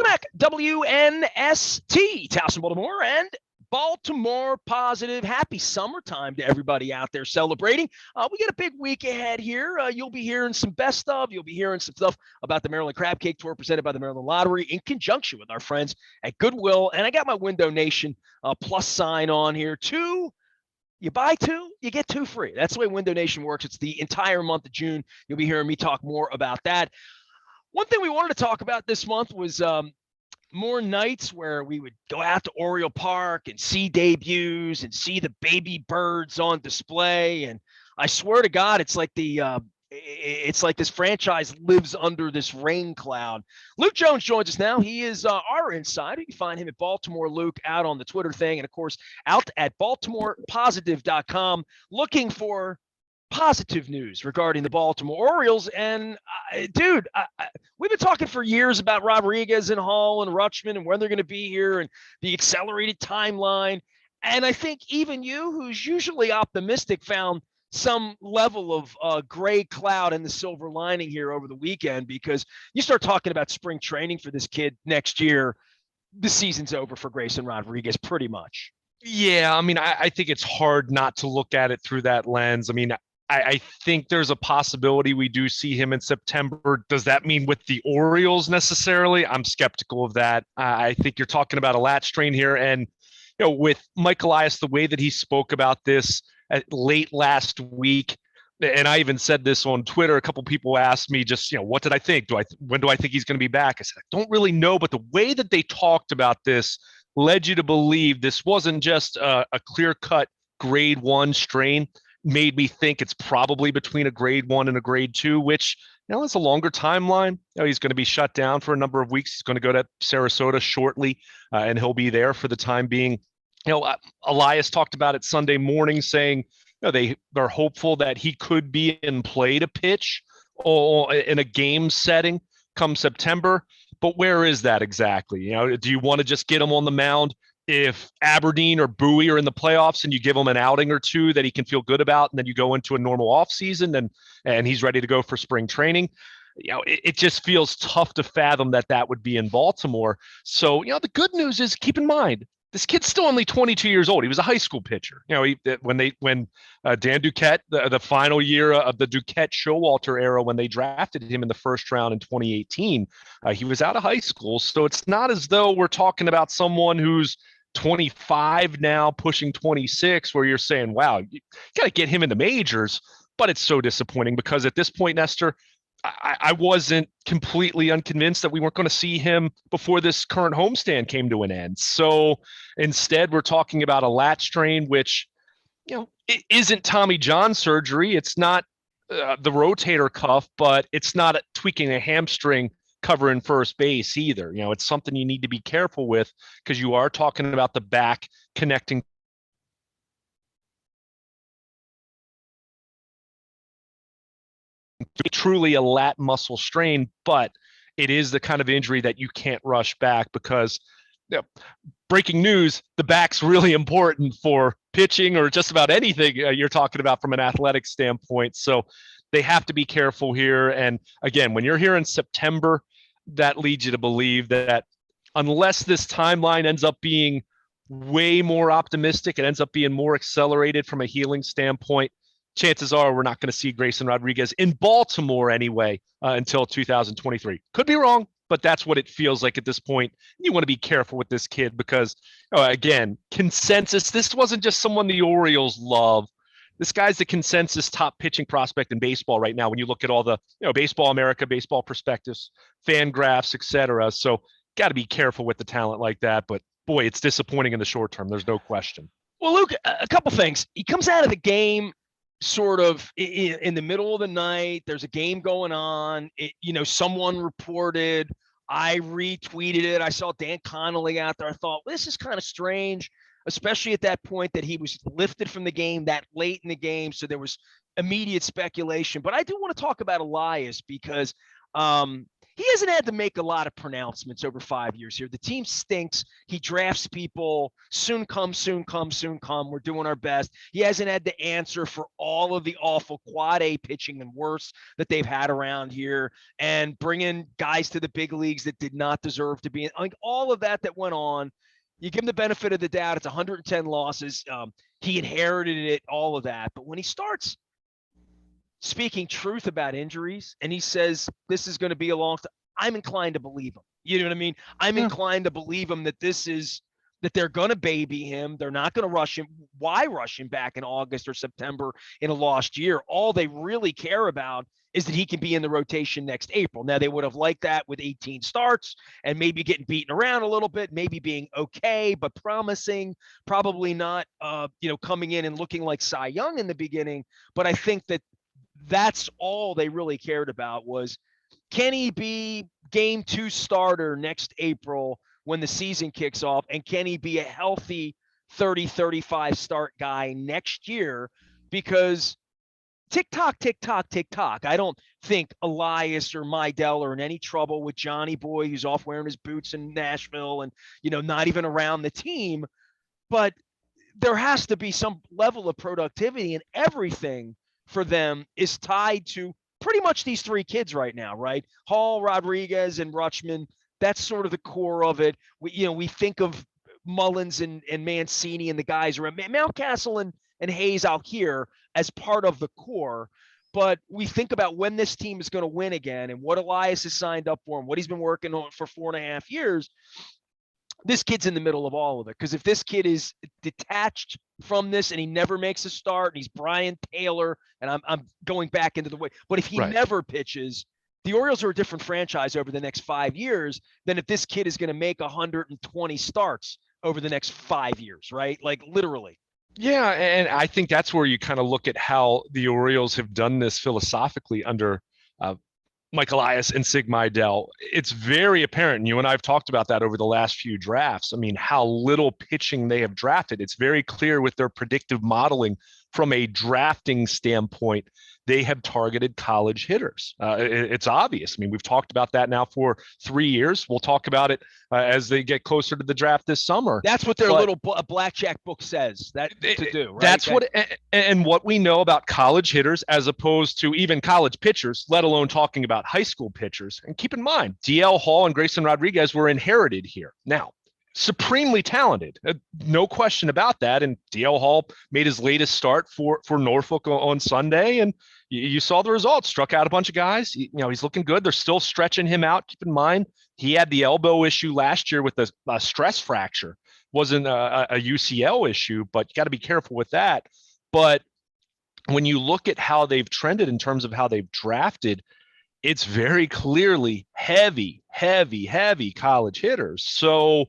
Welcome back, WNST, Towson, Baltimore, and Baltimore Positive. Happy summertime to everybody out there celebrating. We got a big week ahead here. You'll be hearing some best of. You'll be hearing some stuff about the Maryland Crab Cake Tour presented by the Maryland Lottery in conjunction with our friends at Goodwill. And I got my Window Nation plus sign on here. You buy two, you get two free. That's the way Window Nation works. It's the entire month of June. You'll be hearing me talk more about that. One thing we wanted to talk about this month was more nights where we would go out to Oriole Park and see debuts and see the baby birds on display. And I swear to God, it's like this franchise lives under this rain cloud. Luke Jones joins us now. He is our insider. You can find him at Baltimore Luke out on the Twitter thing. And of course, out at BaltimorePositive.com looking for positive news regarding the Baltimore Orioles. And dude, we've been talking for years about Rodriguez and Hall and Rutschman and when they're going to be here and the accelerated timeline. And I think even you, who's usually optimistic, found some level of gray cloud in the silver lining here over the weekend, because you start talking about spring training for this kid next year, the season's over for Grayson Rodriguez pretty much. Yeah, I mean, I think it's hard not to look at it through that lens. I mean, I think there's a possibility we do see him in September. Does that mean with the Orioles necessarily? I'm skeptical of that. I think you're talking about a lat strain here. And, with Mike Elias, the way that he spoke about this late last week, and I even said this on Twitter, a couple people asked me just, what did I think? When do I think he's going to be back? I said, I don't really know. But the way that they talked about this led you to believe this wasn't just a clear-cut grade 1 strain. Made me think it's probably between a grade 1 and a grade 2, which, it's a longer timeline. He's going to be shut down for a number of weeks. He's going to go to Sarasota shortly, and he'll be there for the time being. Elias talked about it Sunday morning, saying, they're hopeful that he could be in play to pitch or in a game setting come September. But where is that exactly? Do you want to just get him on the mound if Aberdeen or Bowie are in the playoffs and you give him an outing or two that he can feel good about, and then you go into a normal offseason and he's ready to go for spring training? It just feels tough to fathom that would be in Baltimore. So, the good news is, keep in mind, this kid's still only 22 years old. He was a high school pitcher. When Dan Duquette, the final year of the Duquette-Showalter era, when they drafted him in the first round in 2018, he was out of high school. So it's not as though we're talking about someone who's 25 now, pushing 26, where you're saying, wow, you got to get him in the majors. But it's so disappointing because at this point, Nestor, I wasn't completely unconvinced that we weren't going to see him before this current homestand came to an end. So instead, we're talking about a lat strain, which, it isn't Tommy John surgery. It's not the rotator cuff, but it's not tweaking a hamstring covering first base either. It's something you need to be careful with because you are talking about the back connecting truly a lat muscle strain, but it is the kind of injury that you can't rush back because, breaking news, the back's really important for pitching or just about anything you're talking about from an athletic standpoint. So they have to be careful here. And again, when you're here in September, that leads you to believe that unless this timeline ends up being way more optimistic, it ends up being more accelerated from a healing standpoint, chances are we're not going to see Grayson Rodriguez in Baltimore anyway until 2023. Could be wrong, but that's what it feels like at this point. You want to be careful with this kid because, again, consensus, this wasn't just someone the Orioles love. This guy's the consensus top pitching prospect in baseball right now when you look at all the Baseball America, Baseball Prospectus, fan graphs, etc. So got to be careful with the talent like that. But, boy, it's disappointing in the short term. There's no question. Well, Luke, a couple things. He comes out of the game sort of in the middle of the night. There's a game going on. Someone reported. I retweeted it. I saw Dan Connolly out there. I thought, well, this is kind of strange, especially at that point that he was lifted from the game that late in the game. So there was immediate speculation. But I do want to talk about Elias because he hasn't had to make a lot of pronouncements over 5 years here. The team stinks. He drafts people. Soon come, soon come, soon come. We're doing our best. He hasn't had to answer for all of the awful quad A pitching and worse that they've had around here, and bringing guys to the big leagues that did not deserve to be in. Like all of that went on. You give him the benefit of the doubt. It's 110 losses. He inherited it, all of that. But when he starts speaking truth about injuries and he says this is going to be a long time, I'm inclined to believe him. You know what I mean? I'm inclined to believe him that they're going to baby him. They're not going to rush him. Why rush him back in August or September in a lost year? All they really care about is that he can be in the rotation next April. Now, they would have liked that with 18 starts and maybe getting beaten around a little bit, maybe being okay, but promising, probably not, coming in and looking like Cy Young in the beginning. But I think that's all they really cared about was, can he be game 2 starter next April when the season kicks off? And can he be a healthy 30, 35 start guy next year? Because tick tock, tick tock, tick tock. I don't think Elias or Mydell are in any trouble with Johnny Boy, who's off wearing his boots in Nashville and, not even around the team. But there has to be some level of productivity, and everything for them is tied to pretty much these 3 kids right now, right? Hall, Rodriguez, and Rutschman. That's sort of the core of it. We think of Mullins and Mancini and the guys around Mountcastle and Hayes out here as part of the core. But we think about when this team is going to win again and what Elias has signed up for and what he's been working on for 4.5 years. This kid's in the middle of all of it, because if this kid is detached from this and he never makes a start and he's Brian Taylor, and I'm going back into the way, but if he never pitches, the Orioles are a different franchise over the next 5 years than if this kid is going to make 120 starts over the next 5 years, right? Like literally. Yeah, and I think that's where you kind of look at how the Orioles have done this philosophically under Mike Elias and Sig Mejdal. It's very apparent, and you and I have talked about that over the last few drafts. I mean, how little pitching they have drafted. It's very clear with their predictive modeling from a drafting standpoint. They have targeted college hitters. It's obvious. I mean, we've talked about that now for 3 years. We'll talk about it as they get closer to the draft this summer. That's what their little blackjack book says that to do, right? That's and what we know about college hitters as opposed to even college pitchers, let alone talking about high school pitchers. And keep in mind, DL Hall and Grayson Rodriguez were inherited here. Now, supremely talented, no question about that. And DL Hall made his latest start for Norfolk on Sunday, and you saw the results. Struck out a bunch of guys. He's looking good. They're still stretching him out. Keep in mind, he had the elbow issue last year with a stress fracture. Wasn't a UCL issue, but you got to be careful with that. But when you look at how they've trended in terms of how they've drafted, it's very clearly heavy college hitters. So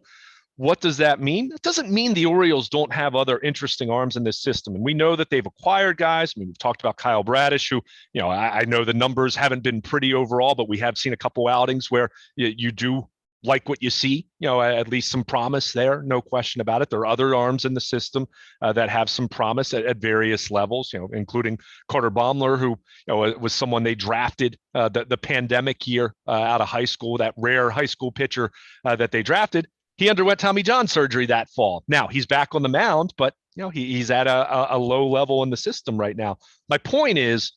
what does that mean? It doesn't mean the Orioles don't have other interesting arms in this system. And we know that they've acquired guys. I mean, we've talked about Kyle Bradish, who, I know the numbers haven't been pretty overall, but we have seen a couple outings where you do like what you see, at least some promise there. No question about it. There are other arms in the system that have some promise at various levels, including Carter Baumler, who was someone they drafted the pandemic year out of high school, that rare high school pitcher that they drafted. He underwent Tommy John surgery that fall. Now he's back on the mound, but he's at a low level in the system right now. My point is,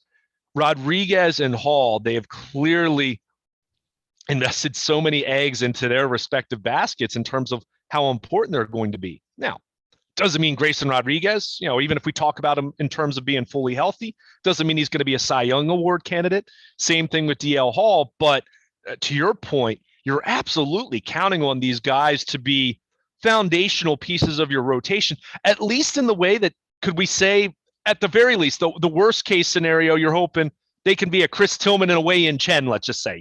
Rodriguez and Hall, they have clearly invested so many eggs into their respective baskets in terms of how important they're going to be. Now, doesn't mean Grayson Rodriguez, even if we talk about him in terms of being fully healthy, doesn't mean he's going to be a Cy Young Award candidate. Same thing with DL Hall. But to your point, you're absolutely counting on these guys to be foundational pieces of your rotation, at least in the way that, could we say, at the very least, the worst case scenario, you're hoping they can be a Chris Tillman and a Wei Yin Chen, let's just say,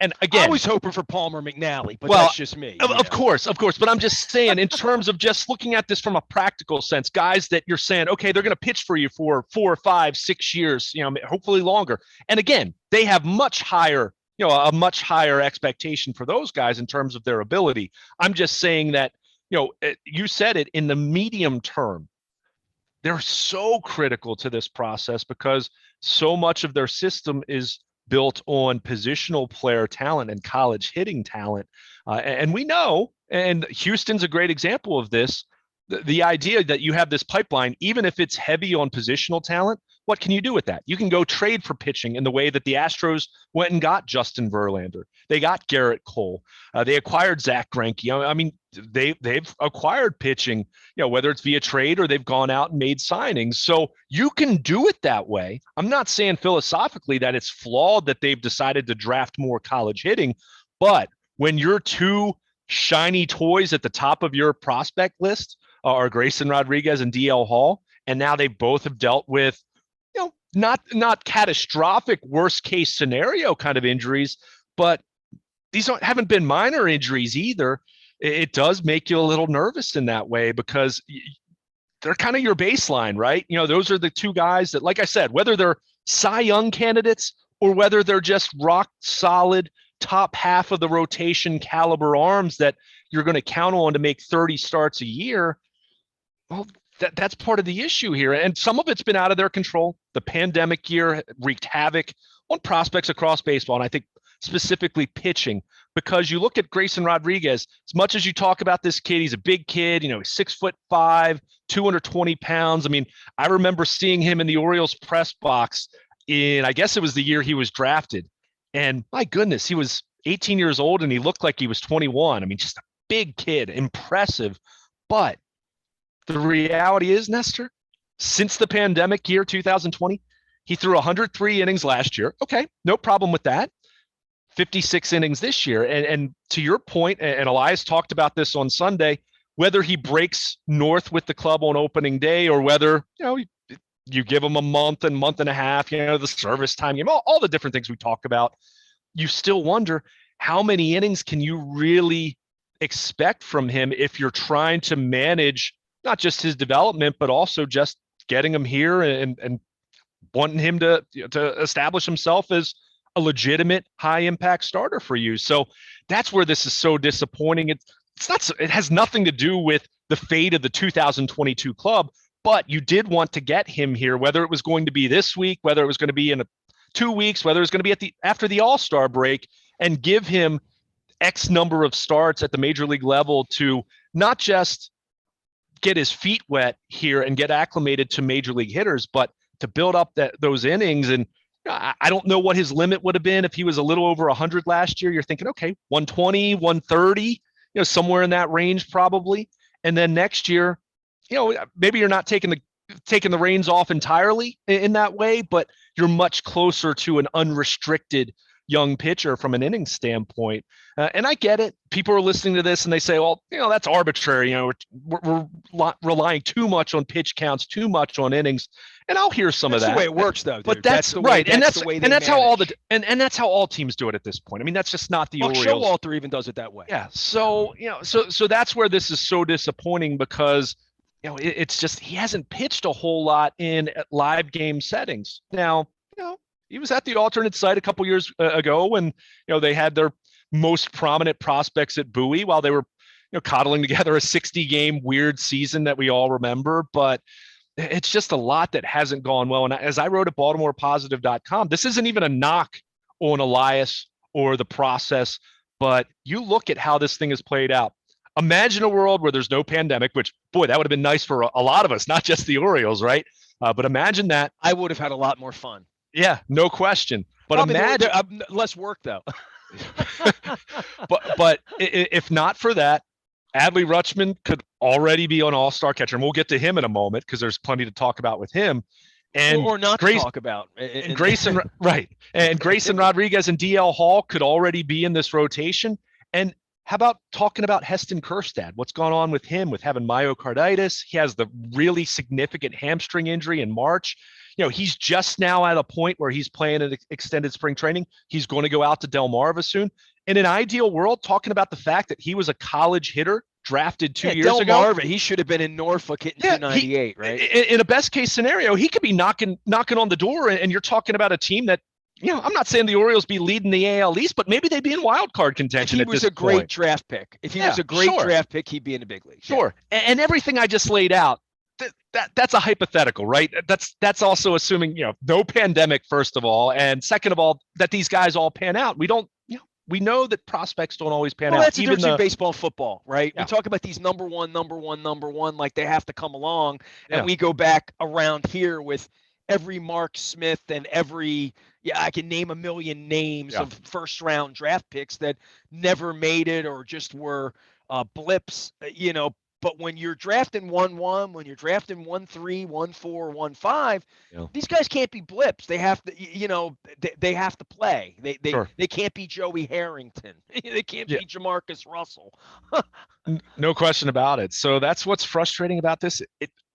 and again, I was hoping for Palmer McNally, but that's just me. Of course. But I'm just saying, in terms of just looking at this from a practical sense, guys that you're saying, okay, they're going to pitch for you for 4, 5, 6 years, hopefully longer. And again, they have much higher, a much higher expectation for those guys in terms of their ability. I'm just saying that, you said it, in the medium term, they're so critical to this process because so much of their system is built on positional player talent and college hitting talent. And we know, and Houston's a great example of this, the idea that you have this pipeline, even if it's heavy on positional talent, what can you do with that? You can go trade for pitching in the way that the Astros went and got Justin Verlander. They got Garrett Cole. They acquired Zach Greinke. I mean, they've acquired pitching, whether it's via trade or they've gone out and made signings. So you can do it that way. I'm not saying philosophically that it's flawed that they've decided to draft more college hitting, but when you're two shiny toys at the top of your prospect list are Grayson Rodriguez and DL Hall, and now they both have dealt with, not catastrophic worst case scenario kind of injuries, but these haven't been minor injuries either. It does make you a little nervous in that way because they're kind of your baseline, right? Those are the two guys that, like I said, whether they're Cy Young candidates or whether they're just rock solid top half of the rotation caliber arms that you're going to count on to make 30 starts a year, well, that's part of the issue here. And some of it's been out of their control. The pandemic year wreaked havoc on prospects across baseball, and I think specifically pitching, because you look at Grayson Rodriguez, as much as you talk about this kid, he's a big kid, he's 6'5", 220 pounds. I mean, I remember seeing him in the Orioles press box I guess it was the year he was drafted. And my goodness, he was 18 years old and he looked like he was 21. I mean, just a big kid, impressive. But the reality is, Nestor, since the pandemic year, 2020, he threw 103 innings last year. Okay, no problem with that. 56 innings this year. And to your point, and Elias talked about this on Sunday, whether he breaks north with the club on opening day or whether, you give him a month and a half, the service time, all the different things we talk about, you still wonder how many innings can you really expect from him if you're trying to manage not just his development, but also just getting him here and wanting him to establish himself as a legitimate high impact starter for you. So that's where this is so disappointing. It has nothing to do with the fate of the 2022 club, but you did want to get him here, whether it was going to be this week, whether it was going to be in 2 weeks, whether it was going to be after the All-Star break, and give him X number of starts at the major league level to not just get his feet wet here and get acclimated to major league hitters, but to build up those innings. And I don't know what his limit would have been if he was a little over 100 last year. You're thinking, okay, 120, 130, somewhere in that range probably. And then next year, maybe you're not taking the reins off entirely in that way, but you're much closer to an unrestricted young pitcher from an inning standpoint. And I get it. People are listening to this and they say, well, that's arbitrary. We're relying too much on pitch counts, too much on innings. And I'll hear some of that. That's the way it works, though. Dude. But that's the right. And that's how all teams do it at this point. I mean, that's just not the Orioles. Showalter even does it that way. Yeah. So, so that's where this is so disappointing because, it's just he hasn't pitched a whole lot in live game settings. Now, he was at the alternate site a couple years ago when, they had their most prominent prospects at Bowie while they were, coddling together a 60-game weird season that we all remember. But it's just a lot that hasn't gone well. And as I wrote at BaltimorePositive.com, this isn't even a knock on Elias or the process, but you look at how this thing has played out. Imagine a world where there's no pandemic, which, boy, that would have been nice for a lot of us, not just the Orioles, right? But imagine that. I would have had a lot more fun. Yeah, no question. But probably imagine less work, though. but if not for that, Adley Rutschman could already be an all-star catcher. And we'll get to him in a moment because there's plenty to talk about with him. And or not to talk about. And Grayson, right. And Grayson Rodriguez and DL Hall could already be in this rotation. And how about talking about Heston Kjerstad? What's gone on with him with having myocarditis? He has the really significant hamstring injury in March. He's just now at a point where he's playing an extended spring training. He's going to go out to Delmarva soon. In an ideal world, talking about the fact that he was a college hitter drafted 2 years ago. Delmarva, he should have been in Norfolk hitting 298, right? In a best case scenario, he could be knocking on the door, and you're talking about a team that, I'm not saying the Orioles be leading the AL East, but maybe they'd be in wild card contention. If he was a great draft pick. If he was a great draft pick, he'd be in the big league. Sure. Yeah. And everything I just laid out, that's a hypothetical, right? That's also assuming, no pandemic, first of all, and second of all, that these guys all pan out. We don't, we know that prospects don't always pan Well, out. that's the difference between baseball and football, right? Yeah. We talk about these number one, like they have to come along, and Yeah. we go back around here with every Mark Smith and every, I can name a million names of first round draft picks that never made it or just were blips, But when you're drafting 1-1, when you're drafting 1-3, 1-4, 1-5, these guys can't be blips. They have to, they have to play. They can't be Joey Harrington. They can't be Jamarcus Russell. No question about it. So that's what's frustrating about this.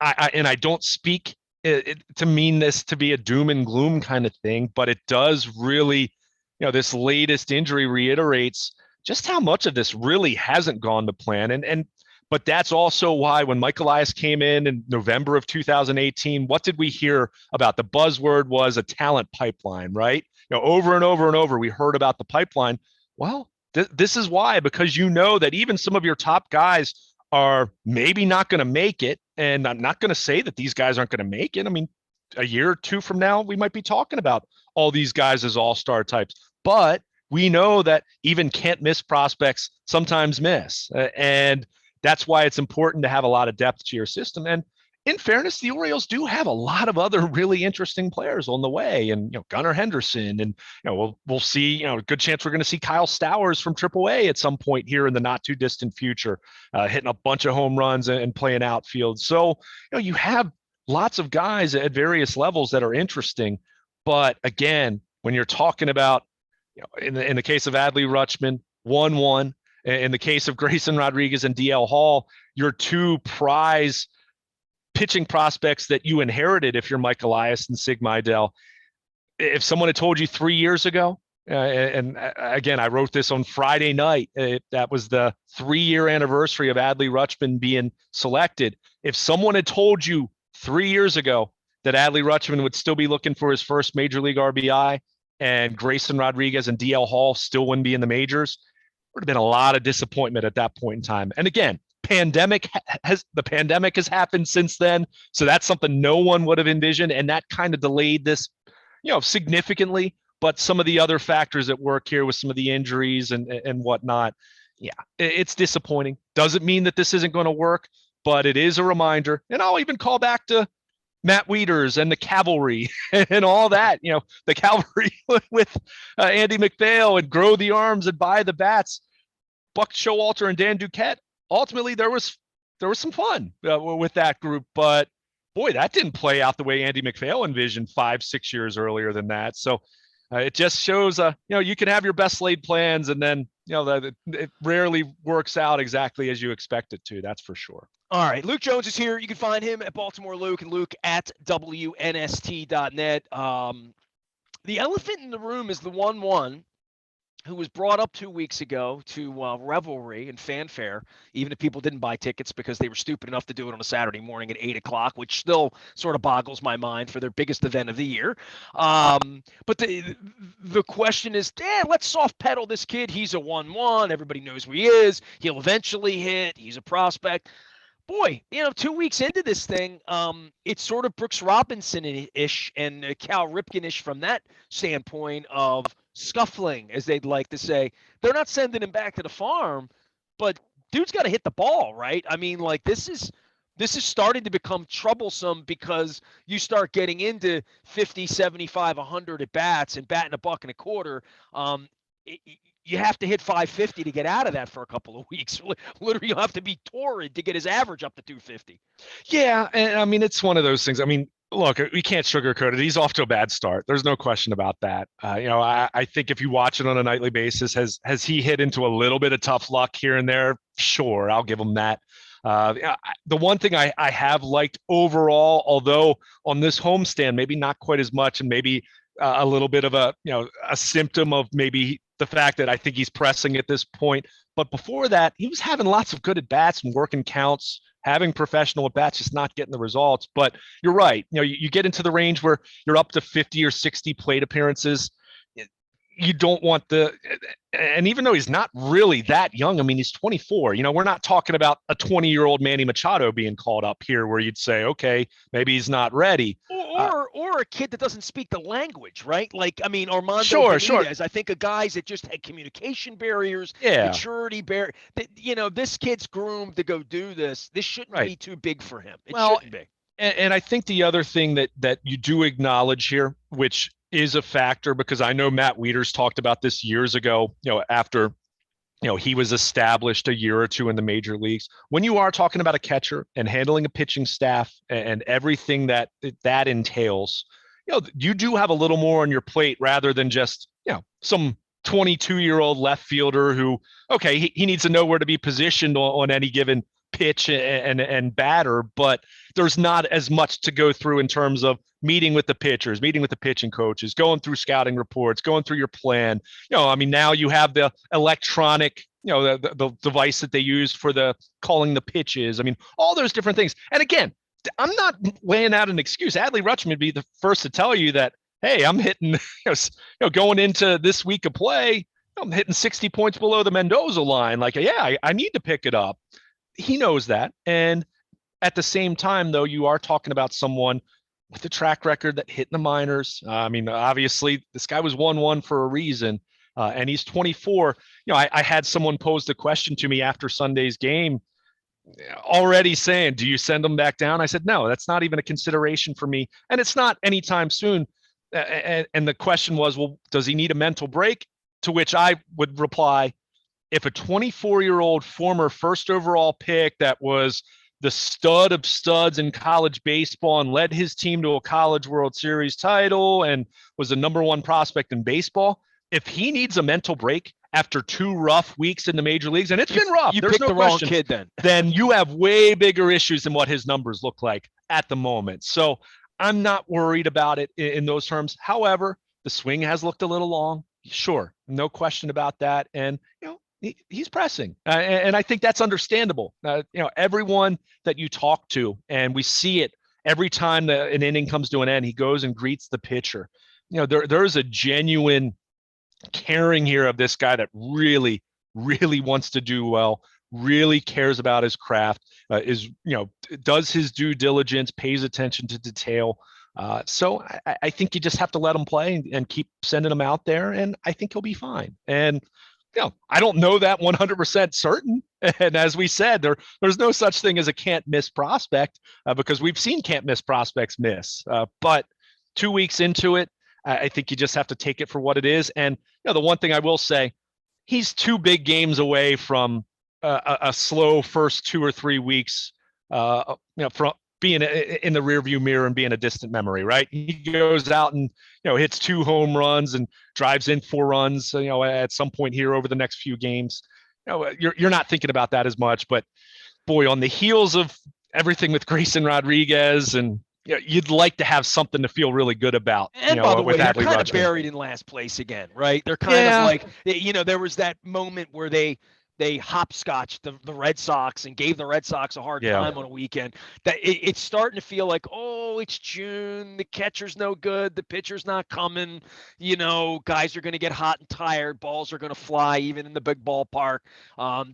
I don't speak to mean this to be a doom and gloom kind of thing, but it does really, this latest injury reiterates just how much of this really hasn't gone to plan. But that's also why when Mike Elias came in November of 2018, what did we hear about? The buzzword was a talent pipeline, right? Over and over and over, we heard about the pipeline. Well, this is why, because that even some of your top guys are maybe not going to make it. And I'm not going to say that these guys aren't going to make it. I mean, a year or two from now, we might be talking about all these guys as all-star types. But we know that even can't miss prospects sometimes miss. And that's why it's important to have a lot of depth to your system. And in fairness, the Orioles do have a lot of other really interesting players on the way, and Gunnar Henderson, and we'll see. A good chance we're going to see Kyle Stowers from AAA at some point here in the not too distant future, hitting a bunch of home runs and playing outfield. So you have lots of guys at various levels that are interesting, but again, when you're talking about in the case of Adley Rutschman, 1-1. In the case of Grayson Rodriguez and DL Hall, your two prize pitching prospects that you inherited if you're Mike Elias and Sig Mejdal. If someone had told you 3 years ago, and again, I wrote this on Friday night, that was the 3-year anniversary of Adley Rutschman being selected. If someone had told you 3 years ago that Adley Rutschman would still be looking for his first major league RBI and Grayson Rodriguez and DL Hall still wouldn't be in the majors, would have been a lot of disappointment at that point in time. And again, the pandemic has happened since then. So that's something no one would have envisioned. And that kind of delayed this, significantly, but some of the other factors at work here with some of the injuries and whatnot. Yeah, it's disappointing. Doesn't mean that this isn't going to work, but it is a reminder. And I'll even call back to Matt Wieters and the cavalry and all that, the cavalry with Andy McPhail and Grow the Arms and Buy the Bats, Buck Showalter and Dan Duquette. Ultimately, there was some fun with that group, but boy, that didn't play out the way Andy McPhail envisioned 5-6 years earlier than that. So it just shows, you can have your best laid plans, and then it rarely works out exactly as you expect it to. That's for sure. All right, Luke Jones is here. You can find him at Baltimore Luke and Luke at WNST.net. The elephant in the room is the 1-1 who was brought up 2 weeks ago to revelry and fanfare, even if people didn't buy tickets because they were stupid enough to do it on a Saturday morning at 8 o'clock, which still sort of boggles my mind for their biggest event of the year. But the question is, let's soft pedal this kid. He's a 1-1. Everybody knows who he is. He'll eventually hit. He's a prospect. Boy, 2 weeks into this thing, it's sort of Brooks Robinson-ish and Cal Ripken-ish from that standpoint of scuffling, as they'd like to say. They're not sending him back to the farm, but dude's got to hit the ball, right? I mean, like this is starting to become troublesome because you start getting into 50, 75, 100 at bats and batting $1.25. You have to hit 550 to get out of that for a couple of weeks. Literally, you'll have to be torrid to get his average up to 250. Yeah, and I mean, it's one of those things. I mean, look, we can't sugarcoat it. He's off to a bad start. There's no question about that. I think if you watch it on a nightly basis, has he hit into a little bit of tough luck here and there? Sure, I'll give him that. The one thing I have liked overall, although on this homestand, maybe not quite as much, and maybe a little bit of a symptom of maybe the fact that I think he's pressing at this point. But before that, he was having lots of good at bats and working counts, having professional at bats, just not getting the results. But you're right. You get into the range where you're up to 50 or 60 plate appearances. you don't want and even though he's not really that young, I mean, he's 24. We're not talking about a 20-year-old Manny Machado being called up here where you'd say, okay, maybe he's not ready. Or a kid that doesn't speak the language, right? Like, I mean, Armando Sure. Benitez, I think of guys that just had communication barriers, maturity barrier. This kid's groomed to go do this. This shouldn't be too big for him. It shouldn't be. And I think the other thing that you do acknowledge here, which is a factor, because I know Matt Wieters talked about this years ago, after he was established a year or two in the major leagues. When you are talking about a catcher and handling a pitching staff and everything that entails, you do have a little more on your plate rather than just, some 22-year-old left fielder who, okay, he needs to know where to be positioned on any given pitch and batter, but there's not as much to go through in terms of meeting with the pitchers, meeting with the pitching coaches, going through scouting reports, going through your plan. I mean, now you have the electronic, the device that they use for the calling the pitches. I mean, all those different things. And again, I'm not laying out an excuse. Adley Rutschman would be the first to tell you that, hey, I'm hitting, going into this week of play, I'm hitting 60 points below the Mendoza line. Like, yeah, I need to pick it up. He knows that. And at the same time, though, you are talking about someone with a track record that hit in the minors. I mean, obviously, this guy was 1-1 for a reason, and he's 24. I had someone pose the question to me after Sunday's game, already saying, do you send him back down? I said, no, that's not even a consideration for me. And it's not anytime soon. And the question was, well, does he need a mental break? To which I would reply, if a 24-year-old former first overall pick that was the stud of studs in college baseball and led his team to a college World Series title and was the number one prospect in baseball, if he needs a mental break after 2 rough weeks in the major leagues, and it's been rough, there's no question, wrong kid then you have way bigger issues than what his numbers look like at the moment. So I'm not worried about it in those terms. However, the swing has looked a little long. Sure, no question about that. And, he's pressing. And I think that's understandable. Everyone that you talk to, and we see it every time an inning comes to an end, he goes and greets the pitcher. There's a genuine caring here of this guy that really, really wants to do well, really cares about his craft, does his due diligence, pays attention to detail. So I think you just have to let him play and keep sending him out there, and I think he'll be fine. And I don't know that 100% certain. And as we said, there's no such thing as a can't miss prospect because we've seen can't miss prospects miss. But 2 weeks into it, I think you just have to take it for what it is. And the one thing I will say, he's 2 big games away from a slow first 2 or 3 weeks, from being in the rearview mirror and being a distant memory, right? He goes out and, hits 2 home runs and drives in 4 runs, at some point here over the next few games. You're not thinking about that as much, but boy, on the heels of everything with Grayson Rodriguez, and you'd like to have something to feel really good about. And by the way, they're kind of buried in last place again, right? They're kind of like, there was that moment where they hopscotched the Red Sox and gave the Red Sox a hard time on a weekend. That it's starting to feel like, it's June, the catcher's no good, the pitcher's not coming, guys are going to get hot and tired, balls are going to fly even in the big ballpark.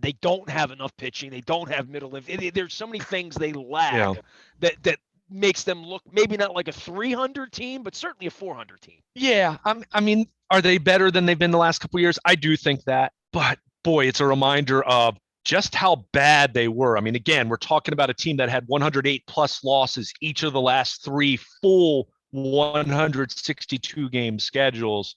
They don't have enough pitching, they don't have middle. There's so many things they lack that makes them look maybe not like a 300 team, but certainly a 400 team. Yeah, I mean, are they better than they've been the last couple of years? I do think that, but boy, it's a reminder of just how bad they were. I mean, again, we're talking about a team that had 108 plus losses each of the last 3 full 162 game schedules.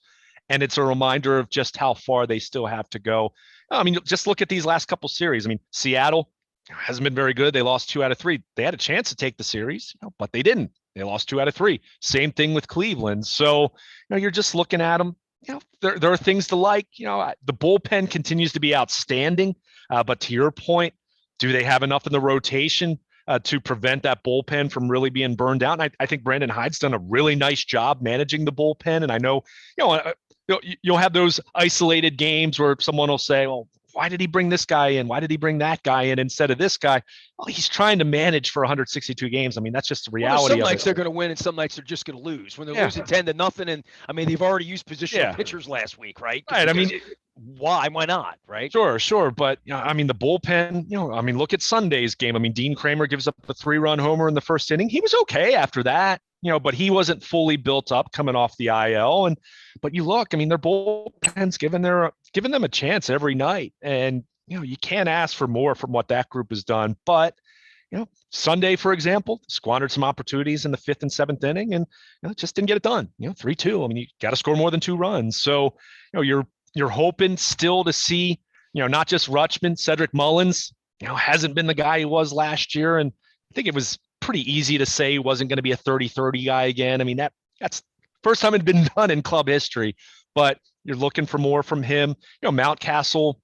And it's a reminder of just how far they still have to go. I mean, just look at these last couple series. I mean, Seattle hasn't been very good. They lost 2 out of 3. They had a chance to take the series, but they didn't. They lost 2 out of 3. Same thing with Cleveland. So, you're just looking at them. There are things to like. The bullpen continues to be outstanding. But to your point, do they have enough in the rotation to prevent that bullpen from really being burned out? And I think Brandon Hyde's done a really nice job managing the bullpen. And I know, you'll have those isolated games where someone will say, well, why did he bring this guy in? Why did he bring that guy in instead of this guy? Well, he's trying to manage for 162 games. I mean, that's just the Well, there's reality some of nights it. they're going to win and some nights they're just going to lose. When they're Yeah. losing 10-0, and I mean they've already used positional Yeah. pitchers last week, right? Right. I mean, why not, right? Sure. But, I mean, the bullpen, I mean, look at Sunday's game. I mean, Dean Kramer gives up a 3-run homer in the first inning. He was okay after that, but he wasn't fully built up coming off the IL. But you look, I mean, their bullpen's giving them a chance every night. And, you can't ask for more from what that group has done. But, Sunday, for example, squandered some opportunities in the 5th and 7th inning and just didn't get it done. 3-2. I mean, you got to score more than 2 runs. So, you're hoping still to see, not just Rutschman, Cedric Mullins, hasn't been the guy he was last year. And I think it was pretty easy to say he wasn't going to be a 30-30 guy again. I mean, that's first time it had been done in club history, but you're looking for more from him. Mountcastle,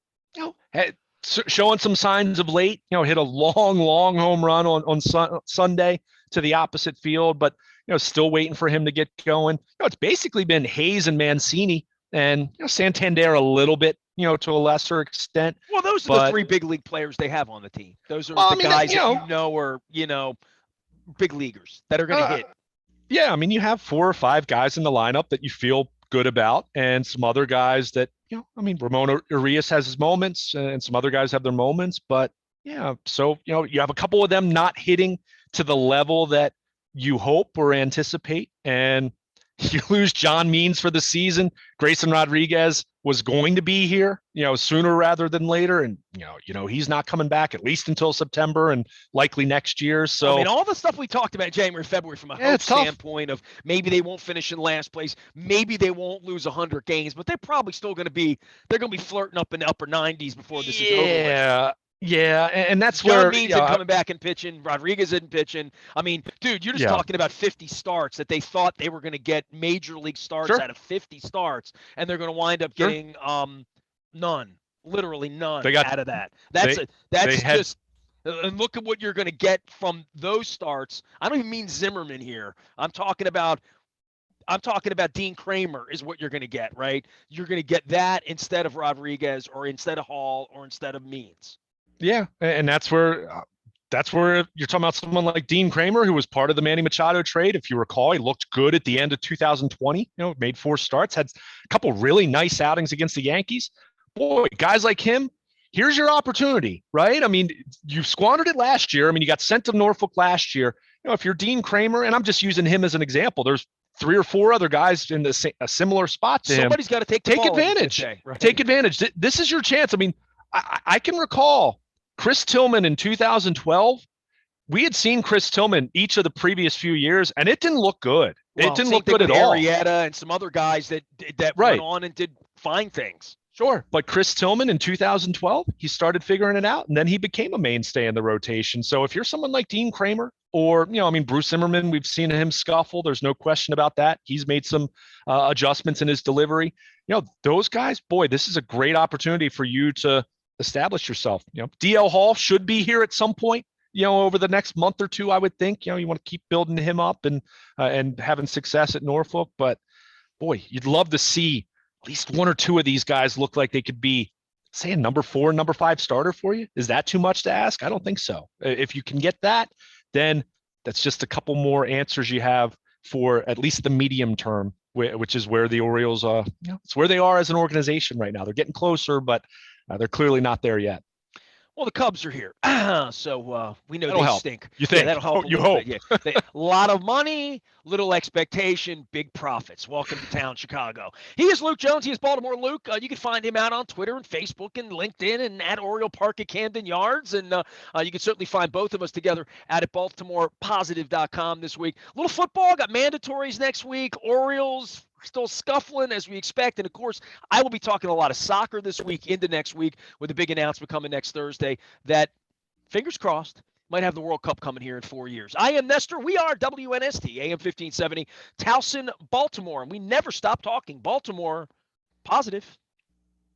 showing some signs of late, hit a long home run on Sunday to the opposite field, but, still waiting for him to get going. It's basically been Hayes and Mancini and Santander a little bit, to a lesser extent. Well, those are the 3 big league players they have on the team. Those are the guys that are, big leaguers that are going to hit. Yeah, I mean, you have 4 or 5 guys in the lineup that you feel good about, and some other guys that, I mean, Ramon Urias has his moments, and some other guys have their moments, but yeah, so, you have a couple of them not hitting to the level that you hope or anticipate, and you lose John Means for the season. Grayson Rodriguez was going to be here, sooner rather than later. And, he's not coming back at least until September and likely next year. So, I mean, all the stuff we talked about January, February from a hope standpoint of maybe they won't finish in last place. Maybe they won't lose 100 games, but they're probably still going to be flirting up in the upper 90s before this is over with. Yeah, and that's John where Means coming back and pitching. Rodriguez isn't pitching. I mean, dude, you're just talking about 50 starts that they thought they were going to get major league starts out of 50 starts, and they're going to wind up getting none, literally none out of that. And look at what you're going to get from those starts. I don't even mean Zimmerman here. I'm talking about Dean Kramer is what you're going to get, right? You're going to get that instead of Rodriguez or instead of Hall or instead of Means. Yeah, and that's where you're talking about someone like Dean Kramer, who was part of the Manny Machado trade. If you recall, he looked good at the end of 2020. Made 4 starts, had a couple really nice outings against the Yankees. Boy, guys like him, here's your opportunity, right? I mean, you squandered it last year. I mean, you got sent to Norfolk last year. If you're Dean Kramer, and I'm just using him as an example, there's 3 or 4 other guys in a similar spot to him. Somebody's got to take advantage. Right? Take advantage. This is your chance. I mean, I can recall Chris Tillman in 2012. We had seen Chris Tillman each of the previous few years, and it didn't look good. It didn't look good at all. Arrieta and some other guys that went on and did fine things. Sure. But Chris Tillman in 2012, he started figuring it out, and then he became a mainstay in the rotation. So if you're someone like Dean Kramer or, Bruce Zimmerman, we've seen him scuffle. There's no question about that. He's made some adjustments in his delivery. Those guys, boy, this is a great opportunity for you to establish yourself. DL Hall should be here at some point, over the next month or 2, I would think. You want to keep building him up and having success at Norfolk. But, boy, you'd love to see at least 1 or 2 of these guys look like they could be, say, a number 4, number 5 starter for you. Is that too much to ask? I don't think so. If you can get that, then that's just a couple more answers you have for at least the medium term, which is where the Orioles, it's where they are as an organization right now. They're getting closer, but they're clearly not there yet. Well, the Cubs are here, so we know that'll they help. stink. You think? That'll help. You hope. Bit, yeah. A lot of money, little expectation, big profits. Welcome to town, Chicago. He is Luke Jones. He is Baltimore Luke. You can find him out on Twitter and Facebook and LinkedIn and at Oriole Park at Camden Yards. And you can certainly find both of us together at BaltimorePositive.com this week. A little football. Got mandatories next week. Orioles still scuffling as we expect. And, of course, I will be talking a lot of soccer this week into next week with a big announcement coming next Thursday that, fingers crossed, might have the World Cup coming here in 4 years. I am Nestor. We are WNST, AM 1570, Towson, Baltimore. And we never stop talking Baltimore positive.